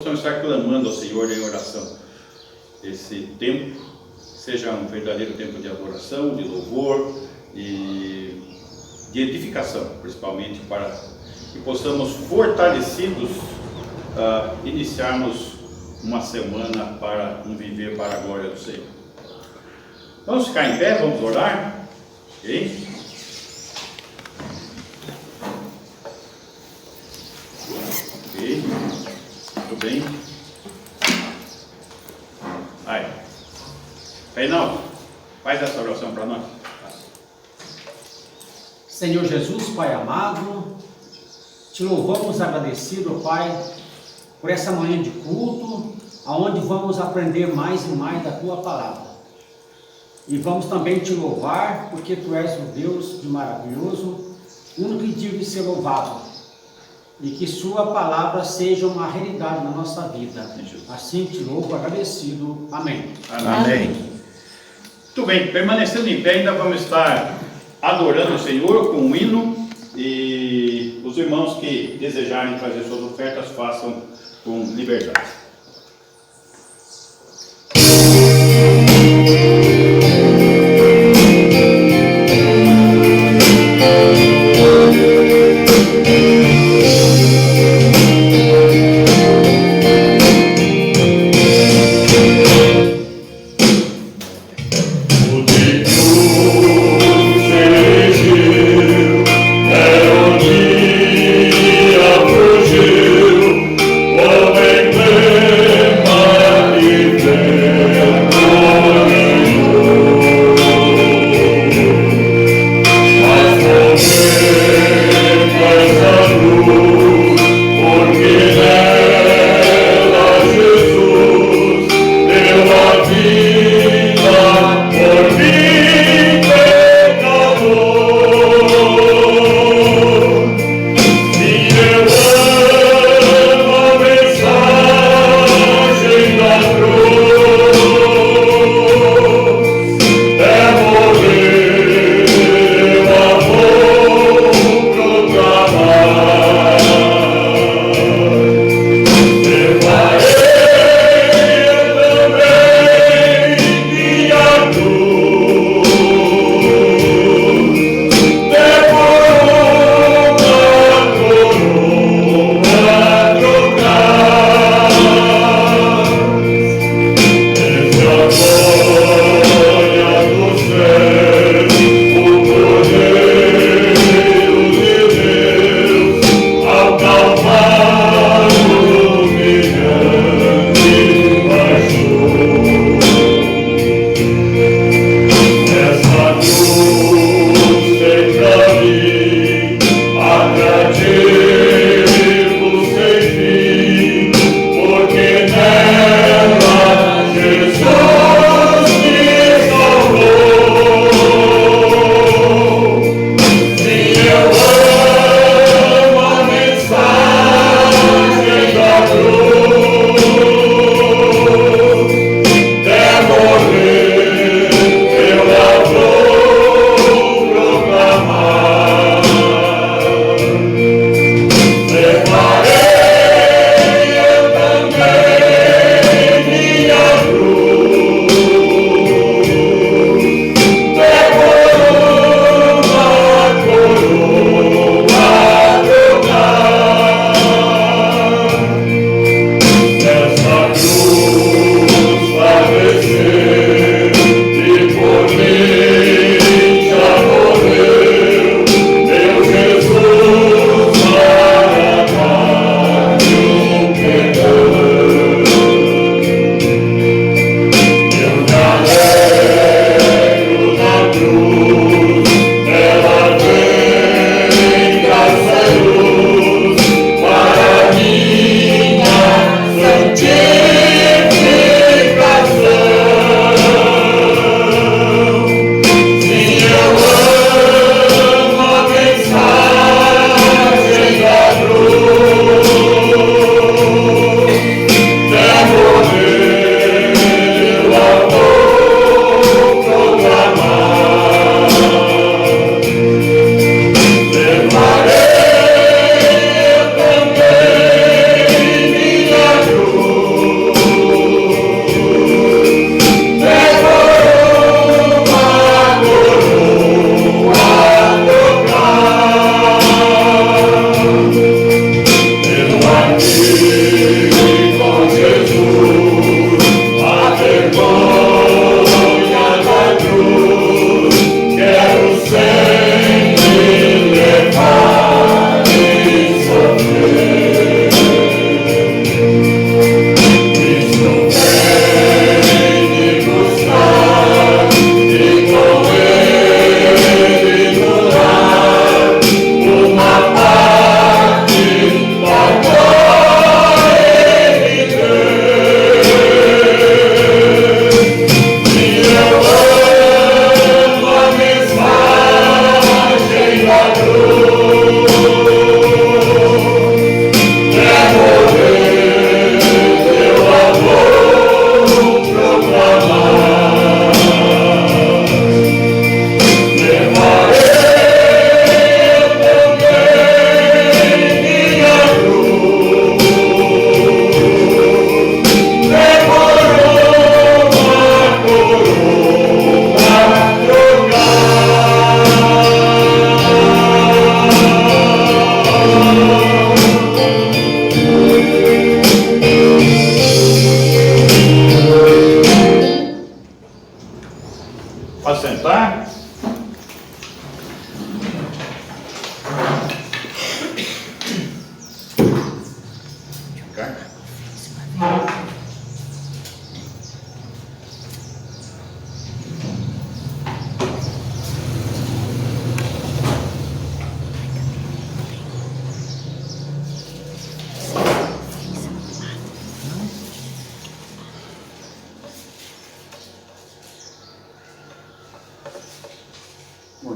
Possamos estar clamando ao Senhor em oração. Esse tempo seja um verdadeiro tempo de adoração, de louvor e de edificação, principalmente para que possamos, fortalecidos, iniciarmos uma semana para um viver para a glória do Senhor. Vamos ficar em pé, vamos orar? Ok? Ok, muito bem. Aí, Reinaldo, faz essa oração para nós. Senhor Jesus, Pai amado, te louvamos agradecido, Pai, por essa manhã de culto, aonde vamos aprender mais e mais da Tua palavra. E vamos também te louvar, porque Tu és um Deus de maravilhoso, único e digno de ser louvado. E que Sua palavra seja uma realidade na nossa vida. Assim te louvo agradecido. Amém. Amém. Muito bem, permanecendo em pé, ainda vamos estar adorando o Senhor com um hino, e os irmãos que desejarem fazer suas ofertas façam com liberdade. Fugiu, o homem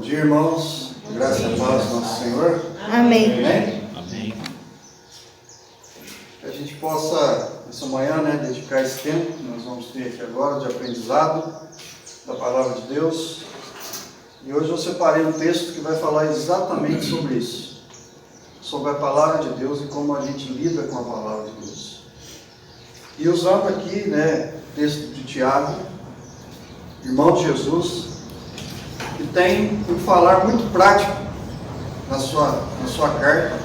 dia, irmãos. Graças e paz do nosso Senhor. Amém. Amém. Amém. Que a gente possa, nessa manhã, dedicar esse tempo que nós vamos ter aqui agora de aprendizado da Palavra de Deus. E hoje eu separei um texto que vai falar exatamente sobre isso. Sobre a Palavra de Deus e como a gente lida com a Palavra de Deus. E usando aqui, o texto de Tiago, irmão de Jesus, que tem um falar muito prático na sua carta,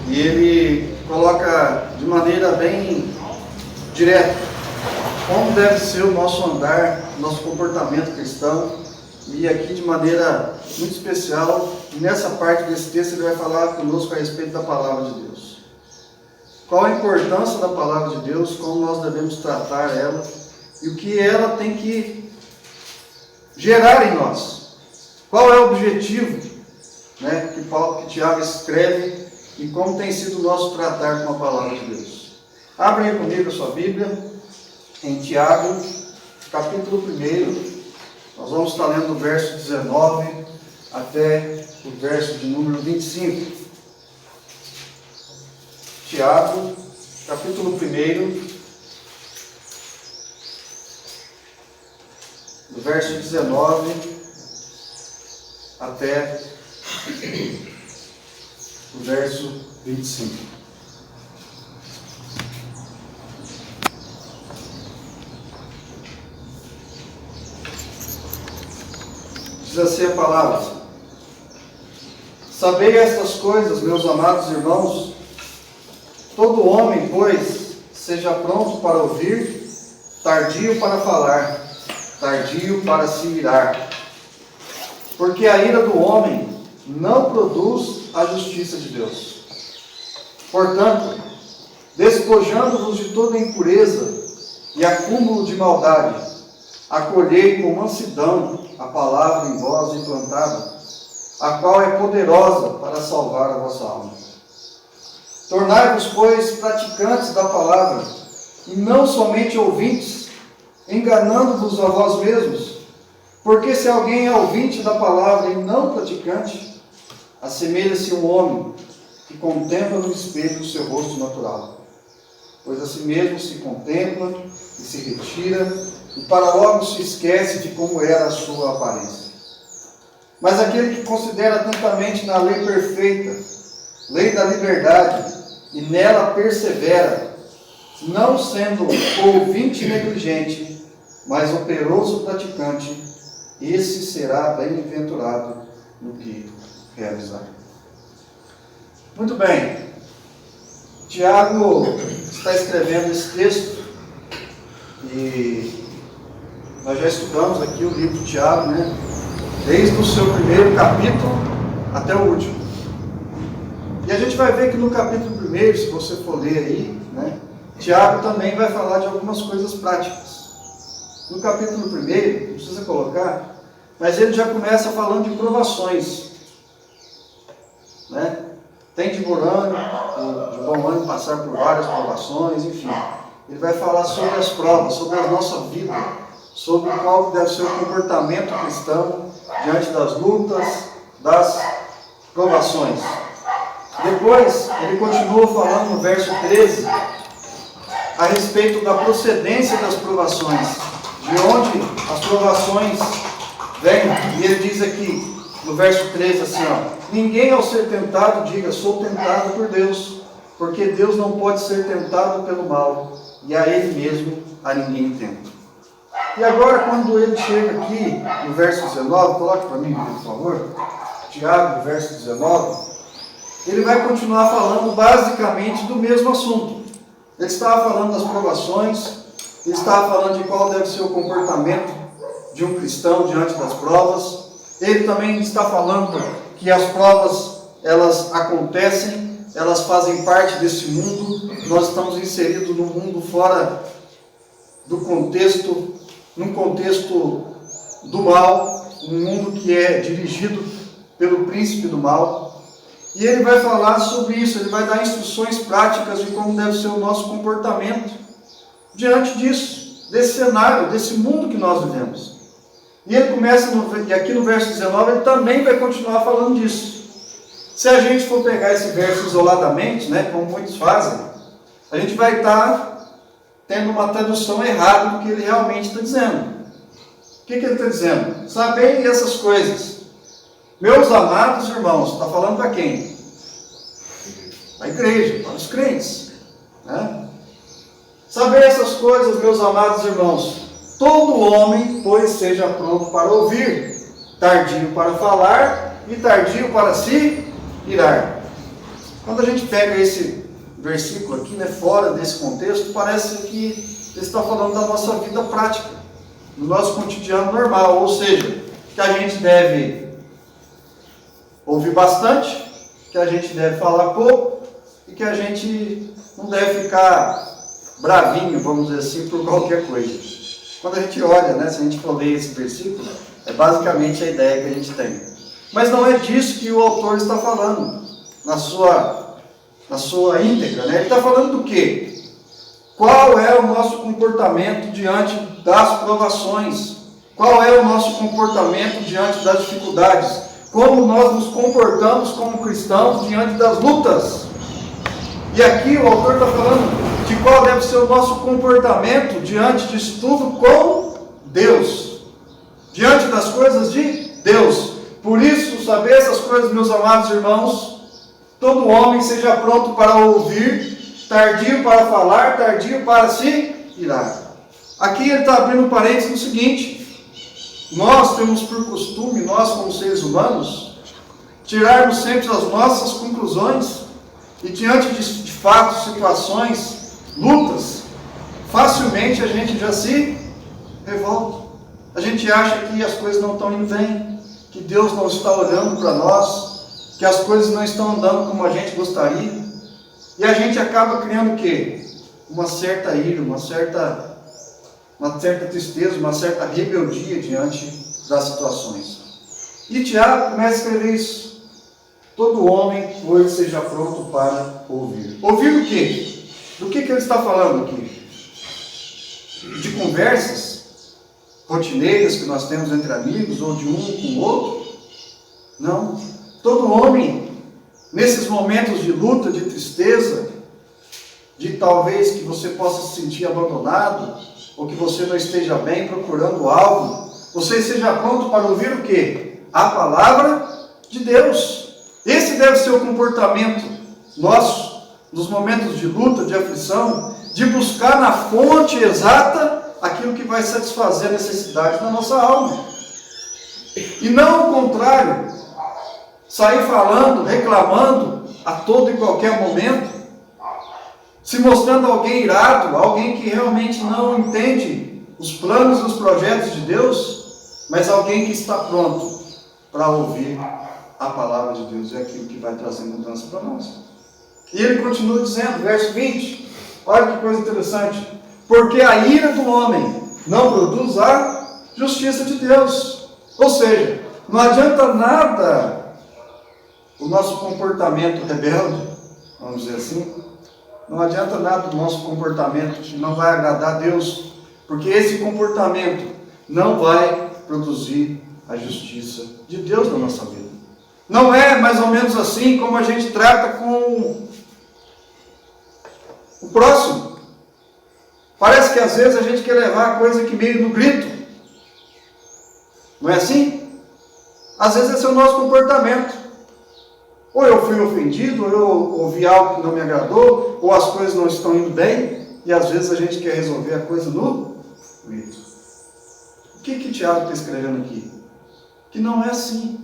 e ele coloca de maneira bem direta como deve ser o nosso andar, nosso comportamento cristão, e aqui de maneira muito especial, nessa parte desse texto ele vai falar conosco a respeito da Palavra de Deus. Qual a importância da Palavra de Deus, como nós devemos tratar ela, e o que ela tem que gerar em nós. Qual é o objetivo que Tiago escreve e como tem sido o nosso tratar com a Palavra de Deus. Abrem aí comigo a sua Bíblia, em Tiago, capítulo 1. Nós vamos estar lendo do verso 19 até o verso de número 25. Tiago, capítulo 1, do verso 19 até o verso 25. Diz assim a palavra: Sabei estas coisas, meus amados irmãos. Todo homem, pois, seja pronto para ouvir, tardio para falar, tardio para se irar. Porque a ira do homem não produz a justiça de Deus. Portanto, despojando-vos de toda impureza e acúmulo de maldade, acolhei com mansidão a palavra em vós implantada, a qual é poderosa para salvar a vossa alma. Tornai-vos, pois, praticantes da palavra, e não somente ouvintes, enganando-vos a vós mesmos. Porque se alguém é ouvinte da palavra e não praticante, assemelha-se a um homem que contempla no espelho o seu rosto natural. Pois a si mesmo se contempla e se retira, e para logo se esquece de como era a sua aparência. Mas aquele que considera atentamente na lei perfeita, lei da liberdade, e nela persevera, não sendo ouvinte negligente, mas operoso praticante, esse será bem-aventurado no que realizar. Muito bem. Tiago está escrevendo esse texto e nós já estudamos aqui o livro de Tiago, desde o seu primeiro capítulo até o último. E a gente vai ver que no capítulo 1, se você for ler aí, Tiago também vai falar de algumas coisas práticas. No capítulo 1, não precisa colocar, mas ele já começa falando de provações. Tem de bom ânimo passar por várias provações, enfim. Ele vai falar sobre as provas, sobre a nossa vida, sobre qual deve ser o comportamento cristão diante das lutas, das provações. Depois, ele continua falando no verso 13, a respeito da procedência das provações, de onde as provações vêm. E ele diz aqui, no verso 13, assim, ninguém ao ser tentado diga, sou tentado por Deus, porque Deus não pode ser tentado pelo mal, e a Ele mesmo a ninguém tenta. E agora, quando ele chega aqui, no verso 19, coloque para mim, por favor, Tiago, no verso 19, ele vai continuar falando basicamente do mesmo assunto. Ele estava falando das provações, ele estava falando de qual deve ser o comportamento de um cristão diante das provas. Ele também está falando que as provas, elas acontecem, elas fazem parte desse mundo. Nós estamos inseridos num mundo fora do contexto, num contexto do mal, um mundo que é dirigido pelo príncipe do mal. E ele vai falar sobre isso, ele vai dar instruções práticas de como deve ser o nosso comportamento diante disso, desse cenário, desse mundo que nós vivemos. E ele começa, e aqui no verso 19, ele também vai continuar falando disso. Se a gente for pegar esse verso isoladamente, né, como muitos fazem, a gente vai estar tendo uma tradução errada do que ele realmente está dizendo. O que ele está dizendo? Sabei essas coisas. Meus amados irmãos, está falando para quem? Para a igreja, para os crentes. Né? Sabei essas coisas, meus amados irmãos. Todo homem, pois, seja pronto para ouvir, tardio para falar e tardio para se irar. Quando a gente pega esse versículo aqui, né, fora desse contexto, parece que ele está falando da nossa vida prática, do nosso cotidiano normal, ou seja, que a gente deve ouvir bastante, que a gente deve falar pouco e que a gente não deve ficar bravinho, vamos dizer assim, por qualquer coisa. Quando a gente olha, né, se a gente for ler esse versículo, é basicamente a ideia que a gente tem. Mas não é disso que o autor está falando, na sua íntegra. Né? Ele está falando do quê? Qual é o nosso comportamento diante das provações? Qual é o nosso comportamento diante das dificuldades? Como nós nos comportamos como cristãos diante das lutas? E aqui o autor está falando de qual deve ser o nosso comportamento diante disso tudo com Deus. Diante das coisas de Deus. Por isso, saber essas coisas, meus amados irmãos, todo homem seja pronto para ouvir, tardio para falar, tardio para se irar. Aqui ele está abrindo parênteses no seguinte: nós temos por costume, nós como seres humanos, tirarmos sempre as nossas conclusões e diante de fatos, situações, lutas, facilmente a gente já se revolta. A gente acha que as coisas não estão indo bem, que Deus não está olhando para nós, que as coisas não estão andando como a gente gostaria. E a gente acaba criando o quê? Uma certa ira, uma certa tristeza, uma certa rebeldia diante das situações. E Tiago começa a escrever isso. Todo homem, pois, seja pronto para ouvir. Ouvir o quê? Do que ele está falando aqui? De conversas rotineiras que nós temos entre amigos, ou de um com o outro? Não. Todo homem, nesses momentos de luta, de tristeza, de talvez que você possa se sentir abandonado, ou que você não esteja bem procurando algo, você seja pronto para ouvir o quê? A palavra de Deus. Esse deve ser o comportamento nosso, nos momentos de luta, de aflição, de buscar na fonte exata aquilo que vai satisfazer a necessidade da nossa alma. E não o contrário, sair falando, reclamando a todo e qualquer momento, se mostrando alguém irado, alguém que realmente não entende os planos e os projetos de Deus, mas alguém que está pronto para ouvir a palavra de Deus, é aquilo que vai trazer mudança para nós. E ele continua dizendo, verso 20, olha que coisa interessante: porque a ira do homem não produz a justiça de Deus. Ou seja, não adianta nada o nosso comportamento rebelde, vamos dizer assim, não adianta nada o nosso comportamento que não vai agradar a Deus, porque esse comportamento não vai produzir a justiça de Deus na nossa vida. Não é mais ou menos assim como a gente trata com o próximo. Parece que às vezes a gente quer levar a coisa aqui meio no grito. Não é assim? Às vezes esse é o nosso comportamento. Ou eu fui ofendido, ou eu ouvi algo que não me agradou, ou as coisas não estão indo bem, e às vezes a gente quer resolver a coisa no grito. O que Tiago está escrevendo aqui? Que não é assim.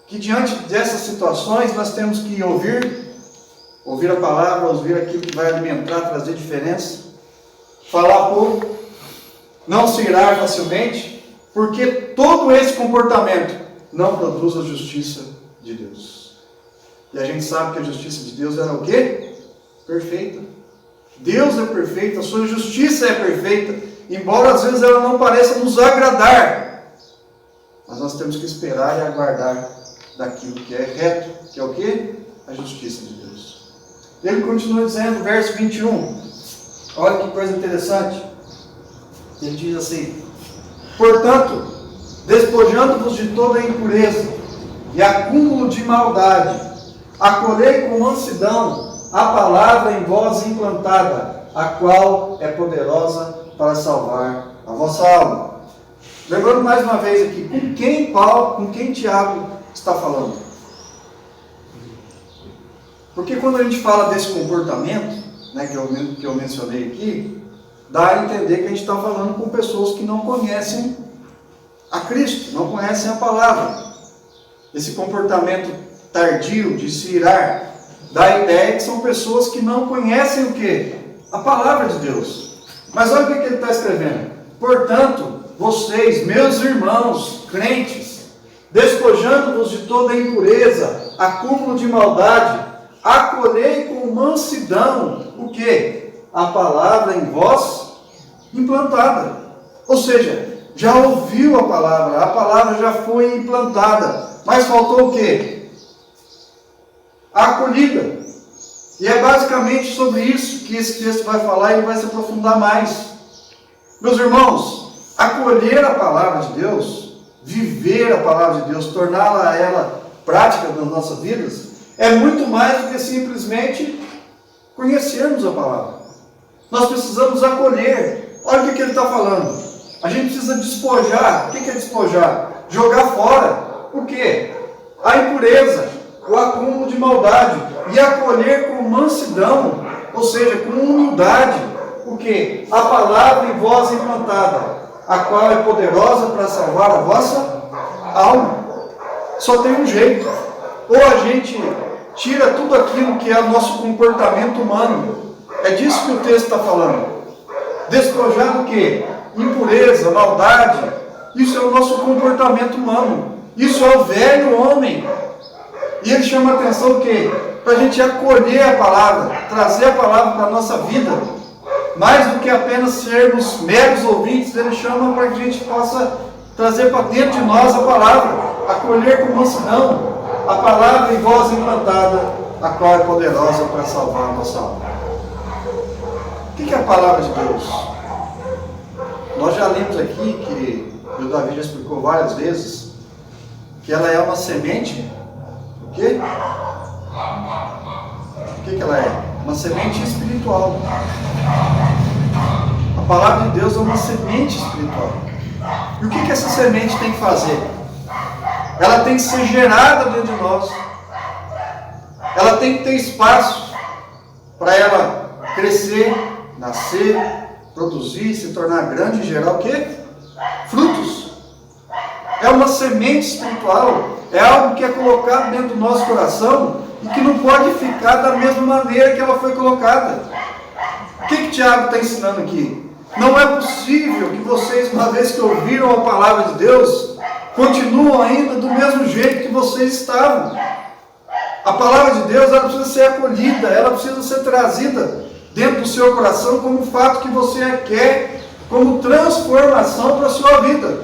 Que diante dessas situações nós temos que ouvir a palavra, ouvir aquilo que vai alimentar, trazer diferença, falar pouco, não se irar facilmente, porque todo esse comportamento não produz a justiça de Deus. E a gente sabe que a justiça de Deus era o quê? Perfeita. Deus é perfeito, a sua justiça é perfeita, embora às vezes ela não pareça nos agradar, mas nós temos que esperar e aguardar daquilo que é reto, que é o quê? A justiça de Deus. Ele continua dizendo, verso 21, olha que coisa interessante, ele diz assim: portanto, despojando-vos de toda a impureza e acúmulo de maldade, acolhei com mansidão a palavra em vós implantada, a qual é poderosa para salvar a vossa alma. Lembrando mais uma vez aqui, com quem Tiago está falando? Porque quando a gente fala desse comportamento, né, que eu mencionei aqui, dá a entender que a gente está falando com pessoas que não conhecem a Cristo, não conhecem a palavra. Esse comportamento tardio de se irar, dá a ideia que são pessoas que não conhecem o quê? A palavra de Deus. Mas olha o que ele está escrevendo. Portanto, vocês, meus irmãos, crentes, despojando-vos de toda a impureza, acúmulo de maldade, acolhei com mansidão, o quê? A palavra em vós implantada. Ou seja, já ouviu a palavra já foi implantada, mas faltou o quê? A acolhida. E é basicamente sobre isso que esse texto vai falar e ele vai se aprofundar mais. Meus irmãos, acolher a palavra de Deus, viver a palavra de Deus, torná-la ela prática nas nossas vidas, é muito mais do que simplesmente conhecermos a palavra. Nós precisamos acolher. Olha o que ele está falando. A gente precisa despojar. O que é despojar? Jogar fora. O quê? A impureza, o acúmulo de maldade. E acolher com mansidão, ou seja, com humildade. O quê? A palavra em vós implantada, a qual é poderosa para salvar a vossa alma. Só tem um jeito. Ou a gente tira tudo aquilo que é o nosso comportamento humano. É disso que o texto está falando. Despojar do quê? Impureza, maldade. Isso é o nosso comportamento humano. Isso é o velho homem. E ele chama a atenção o quê? Para a gente acolher a palavra, trazer a palavra para a nossa vida. Mais do que apenas sermos meros ouvintes, ele chama para que a gente possa trazer para dentro de nós a palavra. Acolher com mansidão a palavra em voz implantada, a qual é poderosa para salvar a nossa alma. O que é a palavra de Deus? Nós já lemos aqui que o Davi já explicou várias vezes que ela é uma semente. O quê? O que ela é? Uma semente espiritual. A palavra de Deus é uma semente espiritual. E o que essa semente tem que fazer? Ela tem que ser gerada dentro de nós. Ela tem que ter espaço para ela crescer, nascer, produzir, se tornar grande e gerar o quê? Frutos. É uma semente espiritual. É algo que é colocado dentro do nosso coração e que não pode ficar da mesma maneira que ela foi colocada. O que Tiago está ensinando aqui? Não é possível que vocês, uma vez que ouviram a palavra de Deus, continuam ainda do mesmo jeito que vocês estavam. A palavra de Deus, ela precisa ser acolhida, ela precisa ser trazida dentro do seu coração como fato que você quer, como transformação para a sua vida.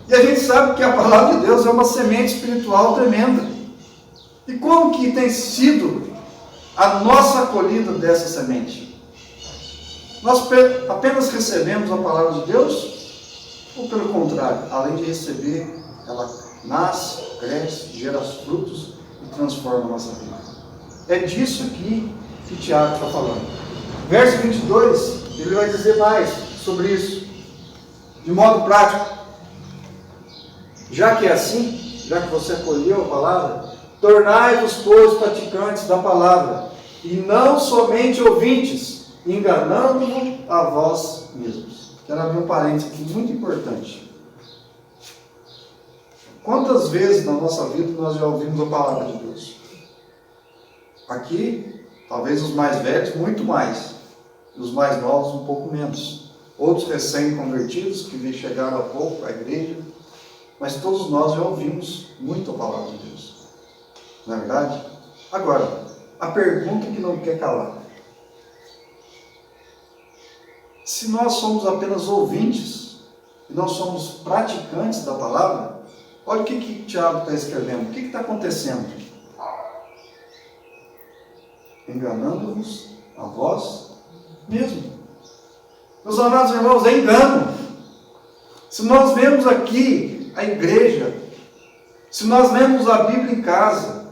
E a gente sabe que a palavra de Deus é uma semente espiritual tremenda. E como que tem sido a nossa acolhida dessa semente? Nós apenas recebemos a palavra de Deus? Ou pelo contrário, além de receber, ela nasce, cresce, gera frutos e transforma a nossa vida? É disso aqui que Tiago está falando. Verso 22, ele vai dizer mais sobre isso, de modo prático. Já que é assim, já que você acolheu a palavra, tornai-vos, pois, praticantes da palavra, e não somente ouvintes, enganando-vos a vós mesmos. Quero abrir um parênteses aqui muito importante. Quantas vezes na nossa vida nós já ouvimos a palavra de Deus? Aqui, talvez os mais velhos, muito mais. E os mais novos, um pouco menos. Outros recém-convertidos, que chegaram há pouco à igreja. Mas todos nós já ouvimos muito a palavra de Deus. Não é verdade? Agora, a pergunta que não quer calar. Se nós somos apenas ouvintes, e não somos praticantes da palavra, olha o que Tiago está escrevendo. O que está acontecendo? Enganando-vos a vós mesmo. Meus amados irmãos, é engano. Se nós vemos aqui a igreja, se nós lemos a Bíblia em casa,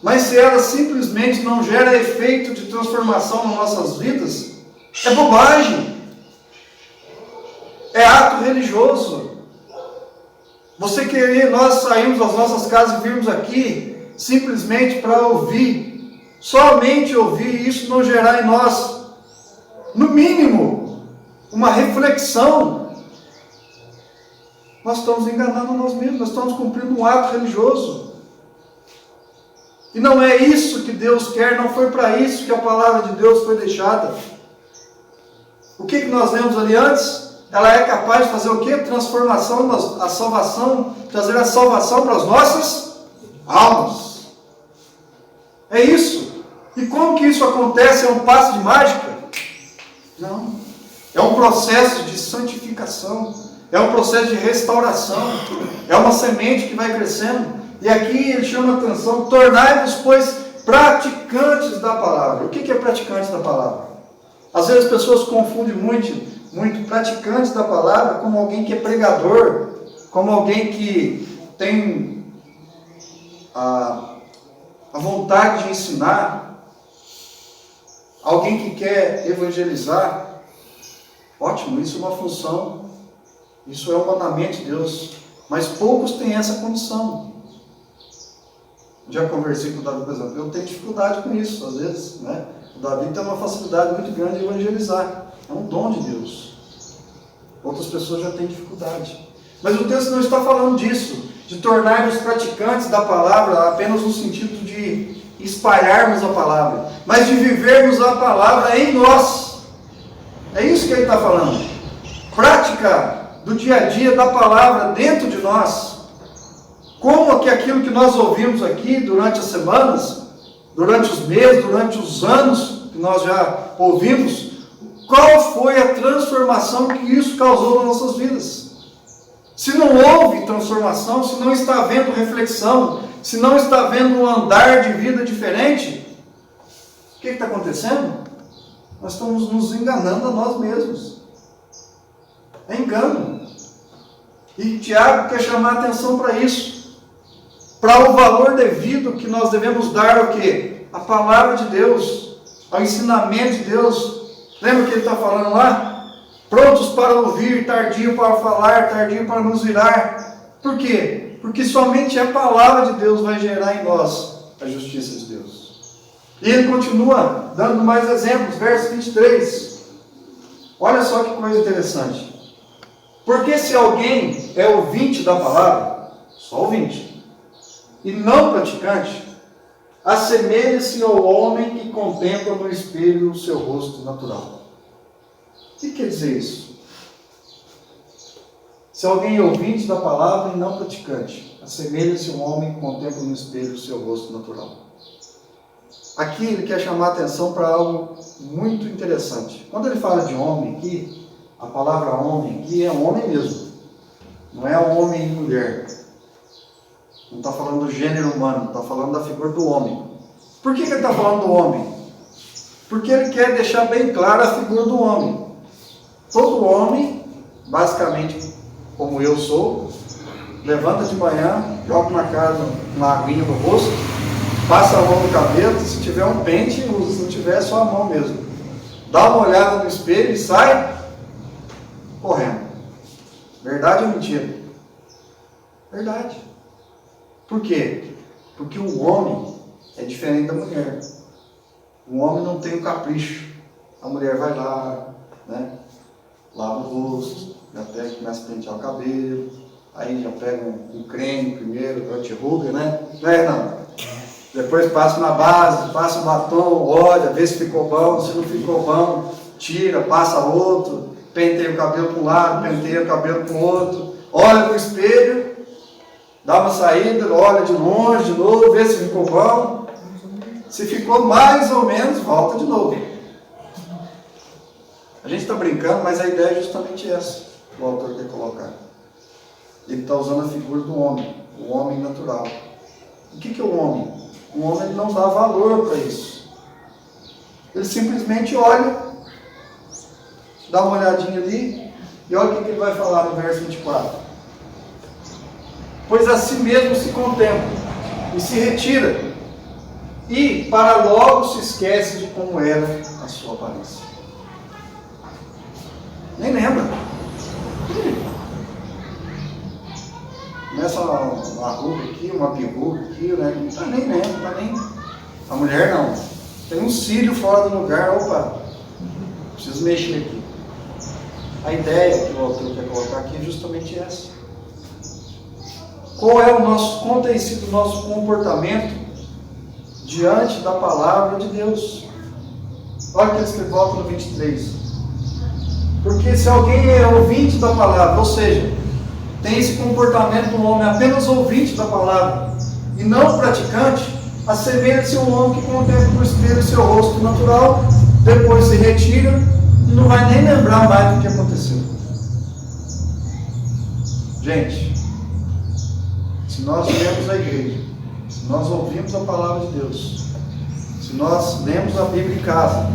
mas se ela simplesmente não gera efeito de transformação nas nossas vidas, é bobagem, é ato religioso. Você querer nós sairmos das nossas casas e virmos aqui simplesmente para ouvir, somente ouvir, isso não gerar em nós, no mínimo, uma reflexão, nós estamos enganando nós mesmos, nós estamos cumprindo um ato religioso. E não é isso que Deus quer, não foi para isso que a palavra de Deus foi deixada. O que nós lemos ali antes? Ela é capaz de fazer o quê? Transformação, a salvação, trazer a salvação para as nossas almas. É isso. E como que isso acontece? É um passe de mágica? Não. É um processo de santificação. É um processo de restauração. É uma semente que vai crescendo. E aqui ele chama a atenção: tornai-vos, pois, praticantes da palavra. O que é praticantes da palavra? Às vezes as pessoas confundem muito praticantes da palavra como alguém que é pregador, como alguém que tem a vontade de ensinar, alguém que quer evangelizar. Ótimo, isso é uma função, isso é um mandamento de Deus, mas poucos têm essa condição. Já conversei com o Davi, por exemplo, eu tenho dificuldade com isso, às vezes, né? O Davi tem uma facilidade muito grande de evangelizar, é um dom de Deus. Outras pessoas já têm dificuldade. Mas o texto não está falando disso, de tornar-nos praticantes da palavra apenas no sentido de espalharmos a palavra, mas de vivermos a palavra em nós. É isso que ele está falando. Prática do dia a dia da palavra dentro de nós. Como que aquilo que nós ouvimos aqui durante as semanas, durante os meses, durante os anos que nós já ouvimos, qual foi a transformação que isso causou nas nossas vidas? Se não houve transformação, se não está havendo reflexão, se não está havendo um andar de vida diferente, o que está acontecendo? Nós estamos nos enganando a nós mesmos. É engano. E Tiago quer chamar a atenção para isso. Para o valor devido que nós devemos dar ao quê? A palavra de Deus, ao ensinamento de Deus. Lembra o que ele está falando lá? Prontos para ouvir, tardio para falar, tardio para nos virar. Por quê? Porque somente a palavra de Deus vai gerar em nós a justiça de Deus. E ele continua dando mais exemplos, verso 23. Olha só que coisa interessante. Porque se alguém é ouvinte da palavra, só ouvinte, e não praticante, assemelha-se ao homem que contempla no espelho o seu rosto natural. O que quer dizer isso? Se alguém é ouvinte da palavra e não praticante, assemelha-se ao homem que contempla no espelho o seu rosto natural. Aqui ele quer chamar a atenção para algo muito interessante. Quando ele fala de homem aqui, a palavra homem aqui é um homem mesmo. Não é um homem e mulher. Não está falando do gênero humano, está falando da figura do homem. Por que ele está falando do homem? Porque ele quer deixar bem clara a figura do homem. Todo homem, basicamente como eu sou, levanta de manhã, joga uma cara, uma aguinha no rosto, passa a mão no cabelo, se tiver um pente, usa, se não tiver é só a mão mesmo. Dá uma olhada no espelho e sai correndo. Verdade ou mentira? Verdade. Por quê? Porque o homem é diferente da mulher. O homem não tem o capricho. A mulher vai lá, né? Lava o rosto, já pega, começa a pentear o cabelo, aí já pega um creme primeiro, anti-ruga, né? Não. Depois passa na base, passa o batom, olha, vê se ficou bom, se não ficou bom, tira, passa outro, penteia o cabelo para um lado, penteia o cabelo para o outro, olha no espelho, dá uma saída, olha de longe de novo, vê se ficou bom. Se ficou mais ou menos, volta de novo. A gente está brincando, mas a ideia é justamente essa que o autor quer colocar. Ele está usando a figura do homem, o homem natural. O que é o homem? O homem não dá valor para isso. Ele simplesmente olha, dá uma olhadinha ali, e olha o que ele vai falar no verso 24. pois a si mesmo se contempla e se retira, e para logo se esquece de como era a sua aparência. Nem lembra. Começa uma ruga aqui, uma pirruga aqui, né? Nem lembra, nem. A mulher não. Tem um cílio fora do lugar, opa, preciso mexer aqui. A ideia que o autor quer colocar aqui é justamente essa. Como tem sido o nosso comportamento diante da palavra de Deus? Olha o que ele volta no 23. Porque se alguém é ouvinte da palavra, ou seja, tem esse comportamento do homem apenas ouvinte da palavra e não praticante, assemelha-se a um homem que contempla no espelho seu rosto natural, depois se retira e não vai nem lembrar mais do que aconteceu. Gente, se nós lemos a igreja, se nós ouvimos a palavra de Deus, se nós lemos a Bíblia em casa,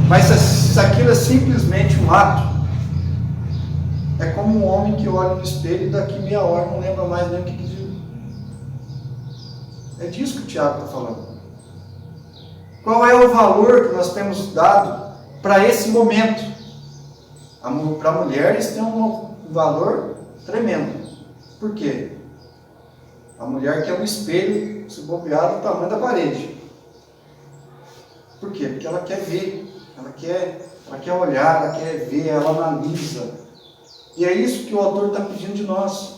mas se aquilo é simplesmente um ato, é como um homem que olha no espelho e daqui meia hora não lembra mais nem o que viu. É disso que o Tiago está falando. Qual é o valor que nós temos dado para esse momento? Para mulheres tem um valor tremendo. Por quê? A mulher quer um espelho, se bobear, do tamanho da parede. Por quê? Porque ela quer ver, ela quer olhar, ela quer ver, ela analisa. E é isso que o autor está pedindo de nós.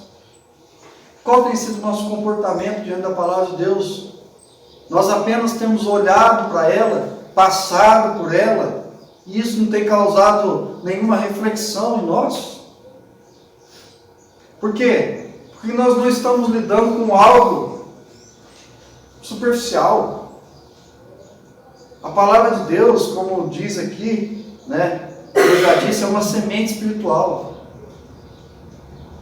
Qual tem sido o nosso comportamento diante da palavra de Deus? Nós apenas temos olhado para ela, passado por ela, e isso não tem causado nenhuma reflexão em nós. Por quê? Porque nós não estamos lidando com algo superficial. A palavra de Deus, como diz aqui, né, eu já disse, é uma semente espiritual.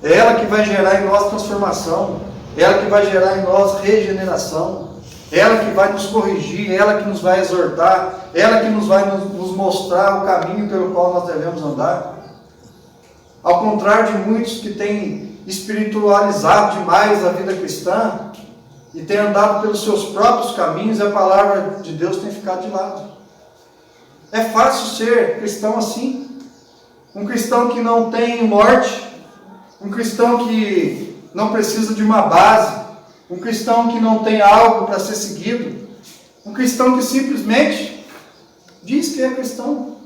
É ela que vai gerar em nós transformação, é ela que vai gerar em nós regeneração, é ela que vai nos corrigir, é ela que nos vai exortar, é ela que nos vai nos mostrar o caminho pelo qual nós devemos andar. Ao contrário de muitos que têm espiritualizado demais a vida cristã e têm andado pelos seus próprios caminhos, a palavra de Deus tem ficado de lado. É fácil ser cristão assim, um cristão que não tem morte, um cristão que não precisa de uma base, um cristão que não tem algo para ser seguido, um cristão que simplesmente diz que é cristão.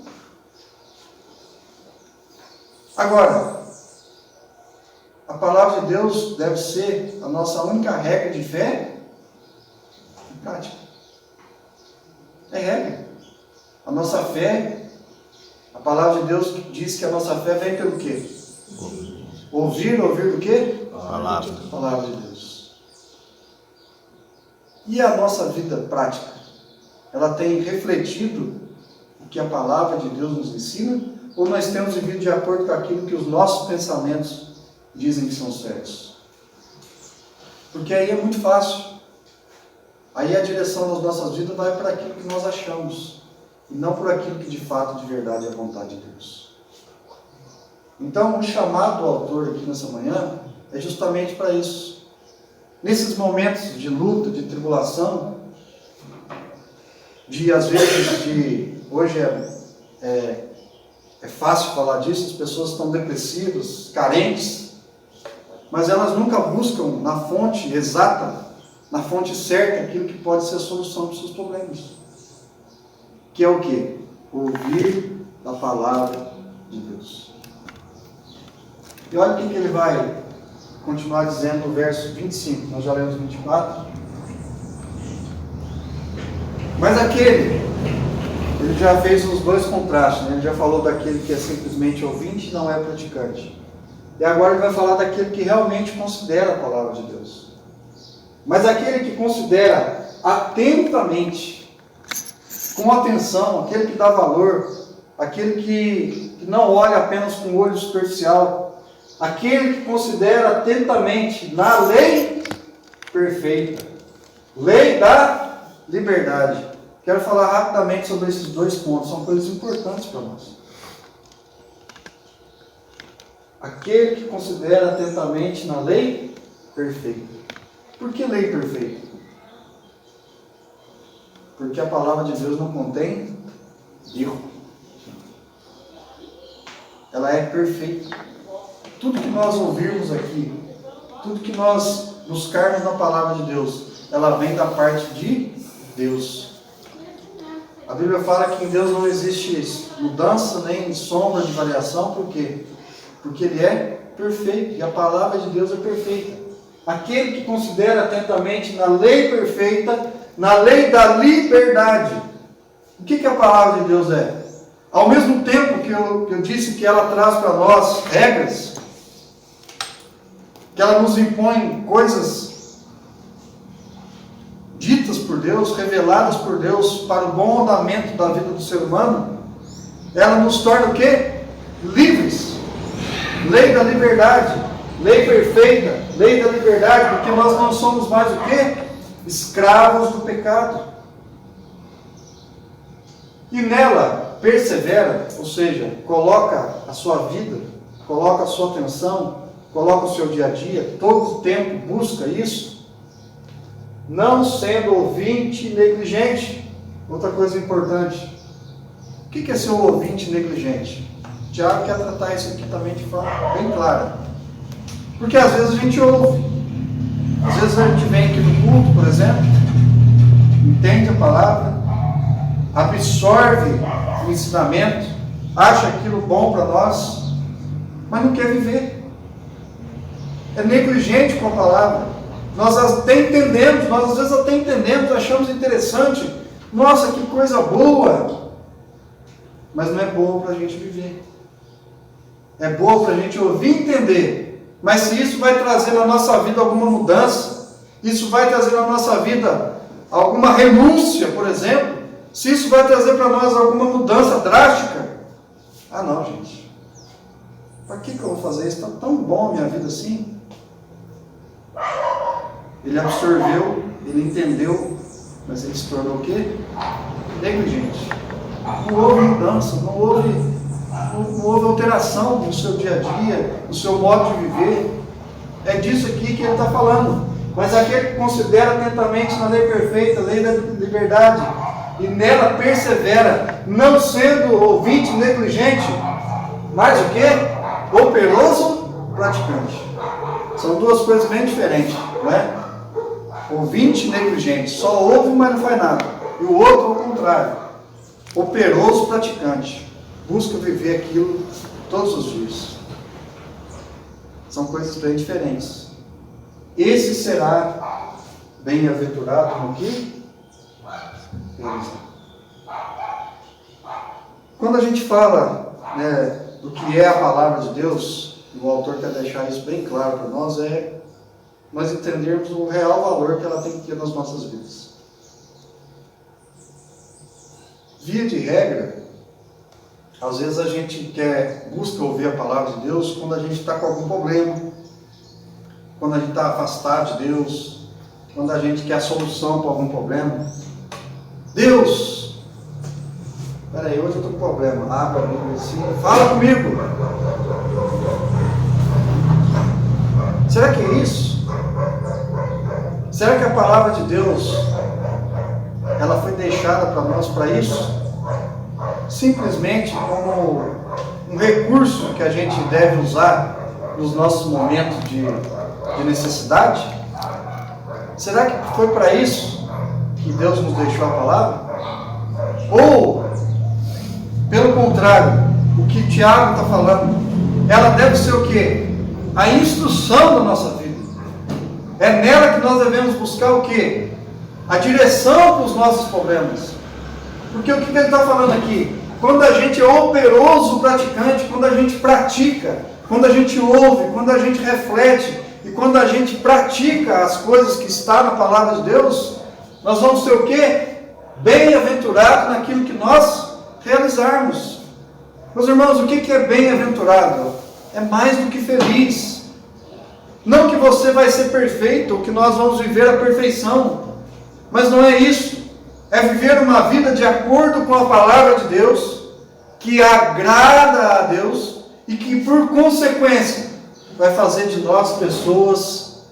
Agora, a palavra de Deus deve ser a nossa única regra de fé e prática. É regra. A nossa fé, a palavra de Deus diz que a nossa fé vem pelo quê? Ouvir do quê? Palavra. A palavra de Deus. E a nossa vida prática? Ela tem refletido o que a palavra de Deus nos ensina? Ou nós temos vivido de acordo com aquilo que os nossos pensamentos dizem que são certos? Porque aí é muito fácil. Aí a direção das nossas vidas vai para aquilo que nós achamos, e não por aquilo que de fato, de verdade, é a vontade de Deus. Então, o chamado do autor aqui nessa manhã é justamente para isso. Nesses momentos de luta, de tribulação, às vezes, hoje é fácil falar disso, as pessoas estão depressivas, carentes, mas elas nunca buscam na fonte exata, na fonte certa, aquilo que pode ser a solução dos seus problemas. Que é o quê? Ouvir da palavra de Deus. E olha o que ele vai continuar dizendo no verso 25, nós já lemos 24. Mas ele já fez os dois contrastes, né? Ele já falou daquele que é simplesmente ouvinte e não é praticante. E agora ele vai falar daquele que realmente considera a palavra de Deus. Mas aquele que considera atentamente, com atenção, aquele que dá valor, aquele que não olha apenas com o olho superficial, aquele que considera atentamente na lei perfeita, lei da liberdade. Quero falar rapidamente sobre esses dois pontos, são coisas importantes para nós. Aquele que considera atentamente na lei perfeita. Por que lei perfeita? Porque a palavra de Deus não contém erro. Ela é perfeita. Tudo que nós ouvirmos aqui, tudo que nós buscarmos na palavra de Deus, ela vem da parte de Deus. A Bíblia fala que em Deus não existe mudança nem sombra de variação. Por quê? Porque Ele é perfeito e a palavra de Deus é perfeita. Aquele que considera atentamente na lei perfeita, na lei da liberdade. O que a palavra de Deus é? Ao mesmo tempo que eu disse que ela traz para nós regras, que ela nos impõe coisas ditas por Deus, reveladas por Deus para o bom andamento da vida do ser humano, ela nos torna o quê? Livres. Lei da liberdade, lei perfeita, lei da liberdade, porque nós não somos mais o quê? Escravos do pecado. E nela persevera, ou seja, coloca a sua vida, coloca a sua atenção, coloca o seu dia a dia, todo o tempo busca isso, não sendo ouvinte negligente. Outra coisa importante, o que é ser um ouvinte negligente? Tiago quer tratar isso aqui também de forma bem clara, porque às vezes a gente ouve, às vezes a gente vem aqui no culto, por exemplo, entende a palavra, absorve o ensinamento, acha aquilo bom para nós, mas não quer viver. É negligente com a palavra. Nós até entendemos, nós às vezes até entendemos, achamos interessante, nossa, que coisa boa, mas não é boa para a gente viver. É boa para a gente ouvir e entender, mas se isso vai trazer na nossa vida alguma mudança, isso vai trazer na nossa vida alguma renúncia, por exemplo, se isso vai trazer para nós alguma mudança drástica, ah não, gente, para que eu vou fazer isso? Está tão bom a minha vida assim. Ele absorveu, ele entendeu, mas ele se tornou o quê? Negligente. Não houve mudança, não houve alteração no seu dia a dia, no seu modo de viver. É disso aqui que ele está falando. Mas aquele que considera atentamente na lei perfeita, a lei da liberdade, e nela persevera, não sendo ouvinte negligente, mas o quê? Operoso praticante. São duas coisas bem diferentes, não é? Ouvinte negligente, só ouve, mas não faz nada. E o outro, ao contrário, operoso praticante, busca viver aquilo todos os dias. São coisas bem diferentes. Esse será bem-aventurado no que? Quando a gente fala, né, do que é a palavra de Deus, o autor quer deixar isso bem claro para nós, é nós entendermos o real valor que ela tem que ter nas nossas vidas. Via de regra, às vezes a gente busca ouvir a palavra de Deus quando a gente está com algum problema, quando a gente está afastado de Deus, quando a gente quer a solução para algum problema. Deus, peraí, hoje eu estou com problema, abre a Bíblia assim, fala comigo. Será que é isso? Será que a palavra de Deus, ela foi deixada para nós para isso? Simplesmente como um recurso que a gente deve usar nos nossos momentos de necessidade? Será que foi para isso que Deus nos deixou a palavra? Ou, pelo contrário, o que Tiago está falando, ela deve ser o quê? A instrução da nossa vida. É nela que nós devemos buscar o quê? A direção para os nossos problemas. Porque o que ele está falando aqui? Quando a gente é operoso praticante, quando a gente pratica, quando a gente ouve, quando a gente reflete e quando a gente pratica as coisas que está na palavra de Deus, nós vamos ser o quê? Bem-aventurado naquilo que nós realizarmos. Meus irmãos, o que é bem-aventurado? É mais do que feliz. Não que você vai ser perfeito, ou que nós vamos viver a perfeição, mas não é isso. É viver uma vida de acordo com a palavra de Deus, que agrada a Deus e que, por consequência, vai fazer de nós pessoas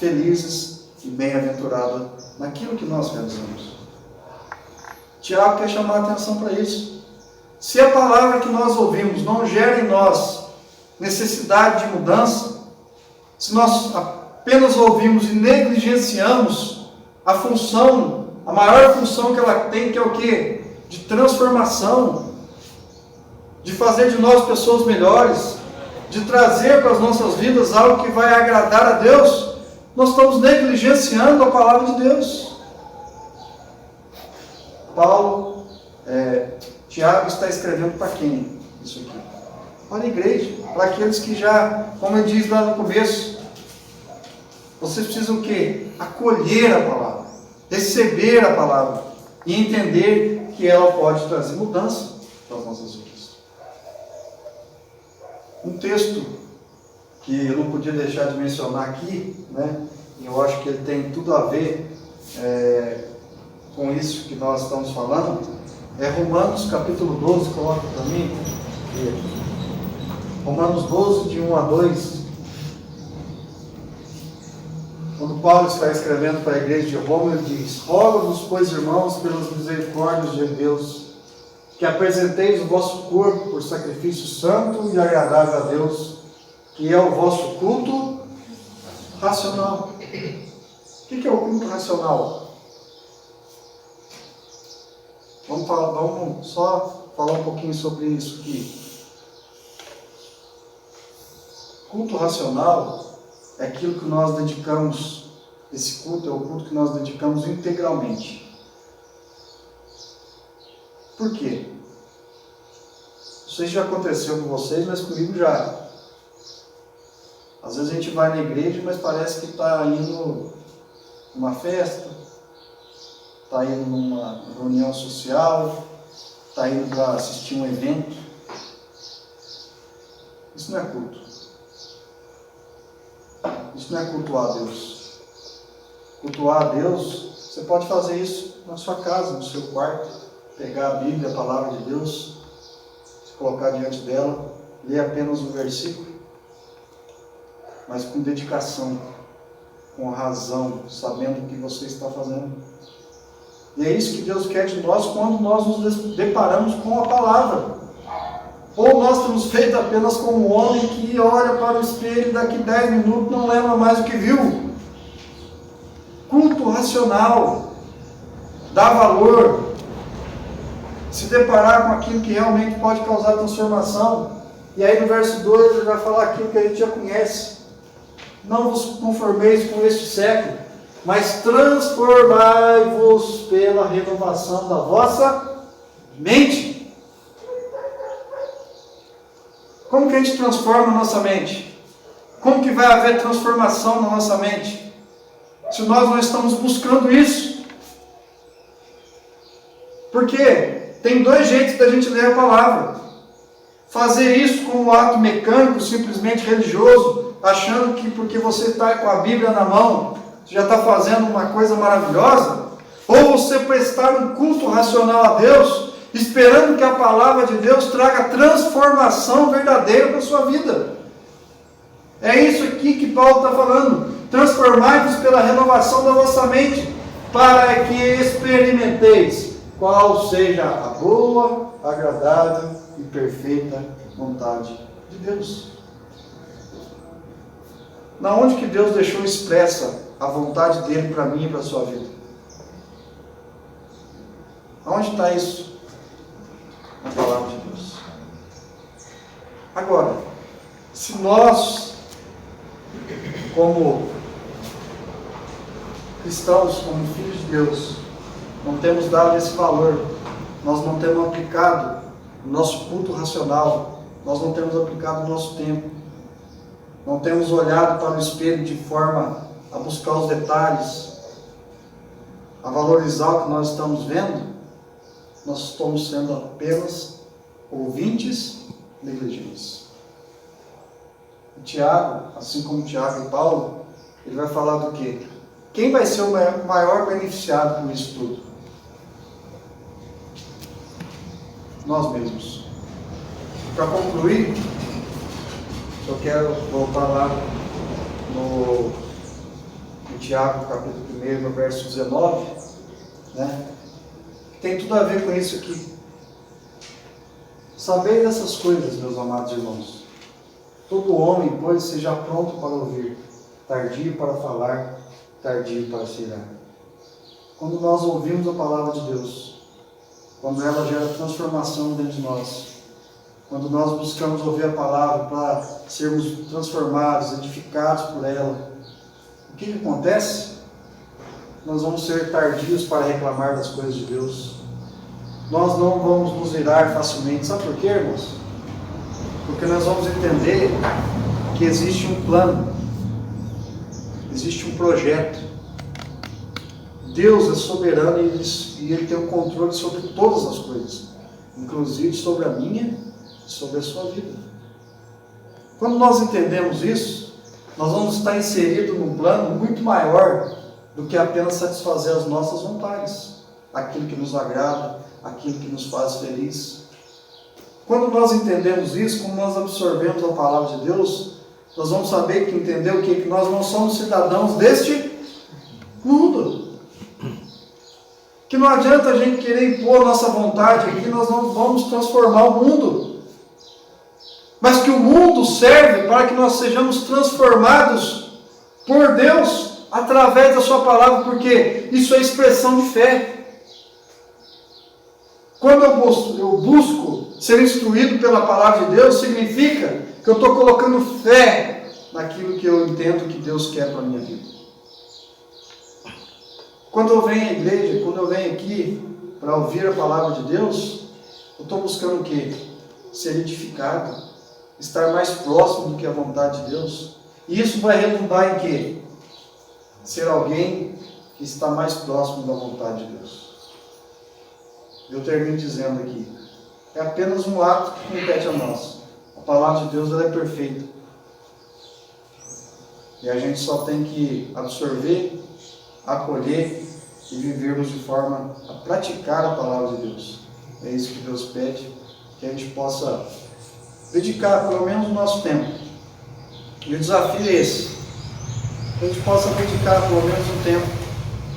felizes e bem-aventurados naquilo que nós realizamos. Tiago quer chamar a atenção para isso. Se a palavra que nós ouvimos não gera em nós necessidade de mudança, se nós apenas ouvimos e negligenciamos a função, a maior função que ela tem, que é o quê? De transformação, de fazer de nós pessoas melhores, de trazer para as nossas vidas algo que vai agradar a Deus, nós estamos negligenciando a palavra de Deus. Tiago está escrevendo para quem? Isso aqui. Para a igreja, para aqueles que já, como ele diz lá no começo, vocês precisam o quê? Acolher a palavra, receber a palavra e entender que ela pode trazer mudança para as nossas vidas. Um texto que eu não podia deixar de mencionar aqui, né? E eu acho que ele tem tudo a ver com isso que nós estamos falando, é Romanos capítulo 12, coloca para mim. Romanos 12, de 1 a 2. Quando Paulo está escrevendo para a igreja de Roma, ele diz: rogo-vos, pois, irmãos, pelas misericórdias de Deus, que apresenteis o vosso corpo por sacrifício santo e agradável a Deus, que é o vosso culto racional. O que é o culto racional? Vamos só falar um pouquinho sobre isso aqui. Culto racional é aquilo que nós dedicamos, esse culto é o culto que nós dedicamos integralmente. Por quê? Não sei se já aconteceu com vocês, mas comigo já. Às vezes a gente vai na igreja, mas parece que está indo numa festa, está indo numa reunião social, está indo para assistir um evento. Isso não é culto. Isso não é cultuar a Deus. Cultuar a Deus, você pode fazer isso na sua casa, no seu quarto, pegar a Bíblia, a palavra de Deus, se colocar diante dela, ler apenas um versículo, mas com dedicação, com razão, sabendo o que você está fazendo. E é isso que Deus quer de nós quando nós nos deparamos com a palavra. Ou nós temos feito apenas como um homem que olha para o espelho e daqui 10 minutos não lembra mais o que viu. Culto racional, dar valor, se deparar com aquilo que realmente pode causar transformação. E aí no verso 2 ele vai falar aquilo que a gente já conhece. Não vos conformeis com este século, mas transformai-vos pela renovação da vossa mente. Como que a gente transforma a nossa mente? Como que vai haver transformação na nossa mente? Se nós não estamos buscando isso. Porque tem dois jeitos da gente ler a palavra. Fazer isso como um ato mecânico, simplesmente religioso, achando que porque você está com a Bíblia na mão, você já está fazendo uma coisa maravilhosa. Ou você prestar um culto racional a Deus, esperando que a palavra de Deus traga transformação verdadeira para a sua vida. É isso aqui que Paulo está falando. Transformai-vos pela renovação da vossa mente, para que experimenteis qual seja a boa, agradável e perfeita vontade de Deus. Na onde que Deus deixou expressa a vontade dele para mim e para a sua vida? Aonde está isso? Na palavra de Deus. Agora, se nós, como cristãos, como filhos de Deus, não temos dado esse valor, nós não temos aplicado o nosso culto racional, nós não temos aplicado o nosso tempo, não temos olhado para o espelho de forma a buscar os detalhes, a valorizar o que nós estamos vendo, nós estamos sendo apenas ouvintes negligentes. E Tiago, assim como Tiago e Paulo, ele vai falar do quê? Quem vai ser o maior beneficiado com isso tudo? Nós mesmos. Para concluir, eu quero voltar lá no em Tiago, capítulo 1, no verso 19, né? Tem tudo a ver com isso aqui. Sabei dessas coisas, meus amados irmãos. Todo homem, pois, seja pronto para ouvir, tardio para falar, tardio para se irar. Quando nós ouvimos a palavra de Deus, quando ela gera transformação dentro de nós, quando nós buscamos ouvir a palavra para sermos transformados, edificados por ela, o que acontece? Nós vamos ser tardios para reclamar das coisas de Deus. Nós não vamos nos irar facilmente. Sabe por quê, irmãos? Porque nós vamos entender que existe um plano, existe um projeto. Deus é soberano e Ele tem o controle sobre todas as coisas, inclusive sobre a minha e sobre a sua vida. Quando nós entendemos isso, nós vamos estar inseridos num plano muito maior do que apenas satisfazer as nossas vontades, aquilo que nos agrada, aquilo que nos faz feliz. Quando nós entendemos isso, quando nós absorvemos a palavra de Deus, nós vamos saber que entender o que nós não somos cidadãos deste mundo. Que não adianta a gente querer impor nossa vontade aqui, nós não vamos transformar o mundo. Mas que o mundo serve para que nós sejamos transformados por Deus através da sua palavra, porque isso é expressão de fé. Quando eu busco ser instruído pela palavra de Deus, significa que eu estou colocando fé naquilo que eu entendo que Deus quer para a minha vida. Quando eu venho à igreja, quando eu venho aqui para ouvir a palavra de Deus, eu estou buscando o quê? Ser edificado, estar mais próximo do que a vontade de Deus. E isso vai redundar em quê? Ser alguém que está mais próximo da vontade de Deus. Eu termino dizendo aqui, é apenas um ato que compete a nós. A palavra de Deus ela é perfeita. E a gente só tem que absorver, acolher e vivermos de forma a praticar a palavra de Deus. É isso que Deus pede, que a gente possa dedicar pelo menos o nosso tempo. E o desafio é esse, que a gente possa dedicar pelo menos um tempo,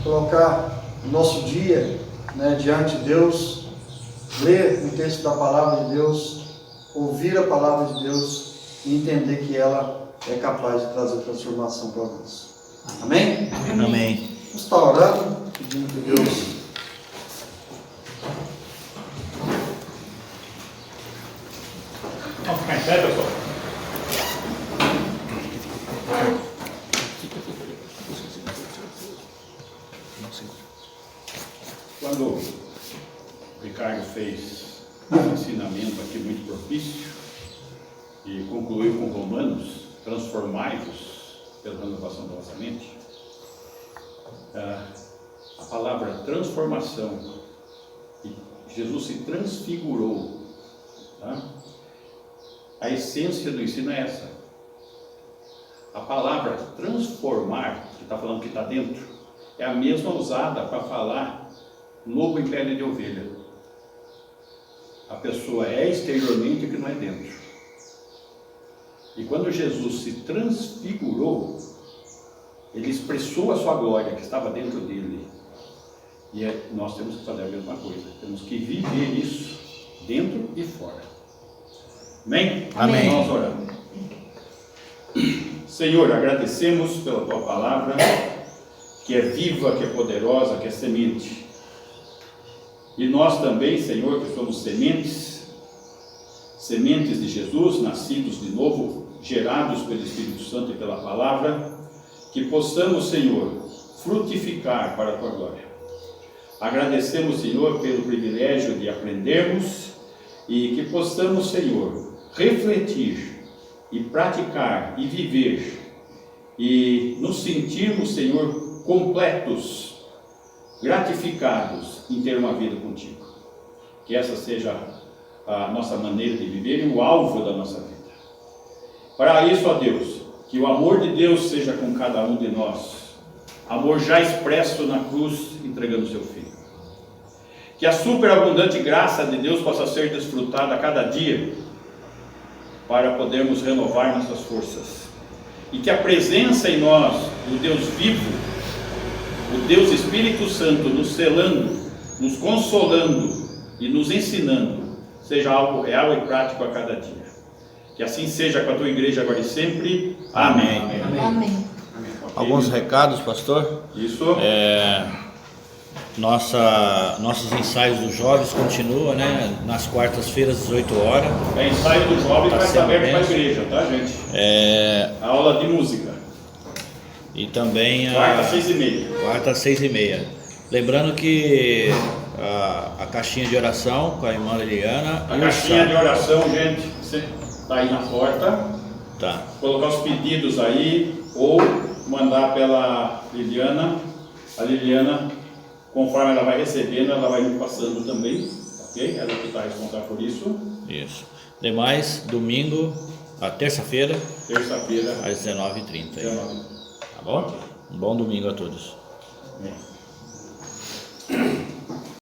colocar o nosso dia, né, diante de Deus, ler o texto da palavra de Deus, ouvir a palavra de Deus e entender que ela é capaz de trazer transformação para nós. Amém? Amém. Vamos estar orando, pedindo que Deus Vamos ficar em pé, pessoal. Quando o Ricardo fez um ensinamento aqui muito propício e concluiu com Romanos, transformai-vos pela renovação da vossa mente, a palavra transformação, Jesus se transfigurou, tá? A essência do ensino é essa. A palavra transformar, que está falando que está dentro, é a mesma usada para falar lobo em pele de ovelha. A pessoa é exteriormente o que não é dentro. E quando Jesus se transfigurou, ele expressou a sua glória que estava dentro dele. E nós temos que fazer a mesma coisa. Temos que viver isso dentro e fora. Amém? Amém. Nós oramos. Senhor, agradecemos pela tua palavra, que é viva, que é poderosa, que é semente. E nós também, Senhor, que somos sementes de Jesus, nascidos de novo, gerados pelo Espírito Santo e pela palavra, que possamos, Senhor, frutificar para a tua glória. Agradecemos, Senhor, pelo privilégio de aprendermos e que possamos, Senhor, refletir e praticar e viver e nos sentirmos, Senhor, completos, gratificados em ter uma vida contigo. Que essa seja a nossa maneira de viver e o alvo da nossa vida. Para isso, ó Deus, que o amor de Deus seja com cada um de nós, amor já expresso na cruz, entregando seu Filho. Que a superabundante graça de Deus possa ser desfrutada a cada dia, para podermos renovar nossas forças. E que a presença em nós do Deus vivo, o Deus Espírito Santo nos selando, nos consolando e nos ensinando, seja algo real e prático a cada dia. Que assim seja com a tua igreja agora e sempre. Amém. Amém. Alguns recados, pastor? Isso. Nossos ensaios dos jovens continuam, né? Nas quartas-feiras, 18 horas. É ensaio do jovem Tá vai estar sendo aberto para a bem. igreja, tá, gente? A Aula de música. E também Quarta, 6h30. quarta às 6h30. Lembrando que a caixinha de oração com a irmã Liliana. A e o caixinha de sábado. oração, gente, você tá aí na porta. Tá. Colocar os pedidos aí ou mandar pela Liliana. A Liliana, conforme ela vai recebendo, ela vai me passando também, ok? Ela que está responsável por isso. Isso. Demais, domingo, a terça-feira, Terça-feira, às 19h30. 19h. Tá bom? Um bom domingo a todos. Amém.